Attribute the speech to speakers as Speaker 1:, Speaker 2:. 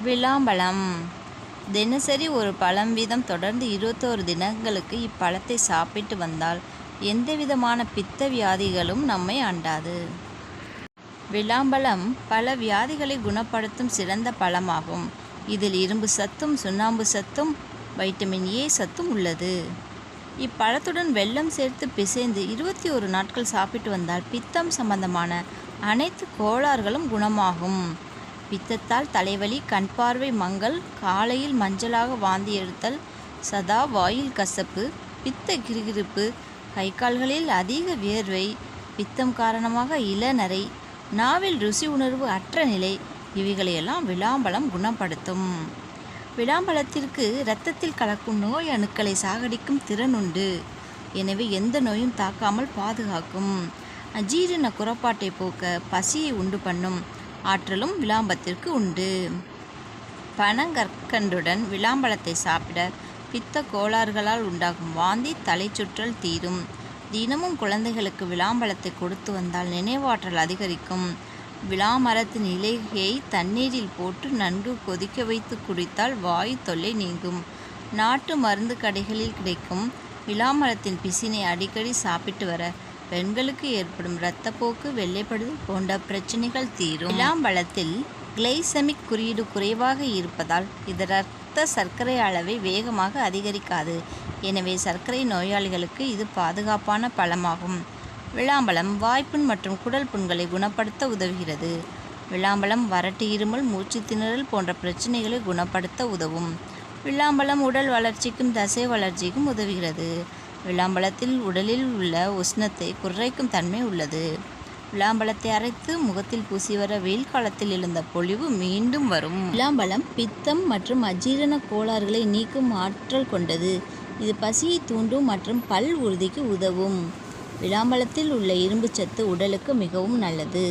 Speaker 1: விளாம்பழம் தினசரி ஒரு பழம் வீதம் தொடர்ந்து 21 தினங்களுக்கு இப்பழத்தை சாப்பிட்டு வந்தால் எந்தவிதமான பித்த வியாதிகளும் நம்மை அண்டாது. விளாம்பழம் பல வியாதிகளை குணப்படுத்தும் சிறந்த பழமாகும். இதில் இரும்பு சத்தும் சுண்ணாம்பு சத்தும் வைட்டமின் ஏ சத்தும் உள்ளது. இப்பழத்துடன் வெல்லம் சேர்த்து பிசைந்து 21 நாட்கள் சாப்பிட்டு வந்தால் பித்தம் சம்பந்தமான அனைத்து கோளாறுகளும் குணமாகும். பித்தத்தால் தலைவலி, கண் பார்வை மங்கல், காலையில் மஞ்சளாக வாந்தி எடுத்தல், சதா வாயில் கசப்பு, பித்த கிறுகிறுப்பு, கை கால்களில் அதிக வியர்வை, பித்தம் காரணமாக இளநரை, நாவில் ருசி உணர்வு அற்ற நிலை இவைகளையெல்லாம் விளாம்பழம் குணப்படுத்தும். விளாம்பழத்திற்கு இரத்தத்தில் கலக்கும் நோய் அணுக்களை சாகடிக்கும் திறன் உண்டு. எனவே எந்த நோயும் தாக்காமல் பாதுகாக்கும். அஜீரண குறைபாட்டை போக்க, பசியை உண்டு பண்ணும் ஆற்றலும் விளாம்பத்திற்கு உண்டு. பனங்கற்கண்டுடன் விளாம்பழத்தை சாப்பிட பித்த கோளாறுகளால் உண்டாகும் வாந்தி, தலைச்சுற்றல் தீரும். தினமும் குழந்தைகளுக்கு விளாம்பழத்தை கொடுத்து வந்தால் நினைவாற்றல் அதிகரிக்கும். விளாமரத்தின் இலையை தண்ணீரில் போட்டு நன்கு கொதிக்க வைத்து குடித்தால் வாயு தொல்லை நீங்கும். நாட்டு மருந்து கடைகளில் கிடைக்கும் விளாமரத்தின் பிசினை அடிக்கடி சாப்பிட்டு வர பெண்களுக்கு ஏற்படும் இரத்தப்போக்கு, வெள்ளைப்படுதல் போன்ற பிரச்சனைகள் தீரும். விளாம்பழத்தில் கிளைசெமிக் குறியீடு குறைவாக இருப்பதால் இது இரத்த சர்க்கரை அளவை வேகமாக அதிகரிக்காது. எனவே சர்க்கரை நோயாளிகளுக்கு இது பாதுகாப்பான பழமாகும். விளாம்பழம் வாய்ப்புண் மற்றும் குடல் புண்களை குணப்படுத்த உதவுகிறது. விளாம்பழம் வறட்டு இருமல், மூச்சு திணறல் போன்ற பிரச்சனைகளை குணப்படுத்த உதவும். விளாம்பழம் உடல் வளர்ச்சிக்கும் தசை வளர்ச்சிக்கும் உதவுகிறது. விளாம்பழத்தில் உடலில் உள்ள உஷ்ணத்தை குறைக்கும் தன்மை உள்ளது. விளாம்பழத்தை அரைத்து முகத்தில் பூசி வர வெயில் காலத்தில் எழுந்த பொலிவு மீண்டும் வரும். விளாம்பழம் பித்தம் மற்றும் அஜீரண கோளாறுகளை நீக்கும் ஆற்றல் கொண்டது. இது பசியை தூண்டும் மற்றும் பல் உறுதிக்கு உதவும். விளாம்பழத்தில் உள்ள இரும்பு சத்து உடலுக்கு மிகவும் நல்லது.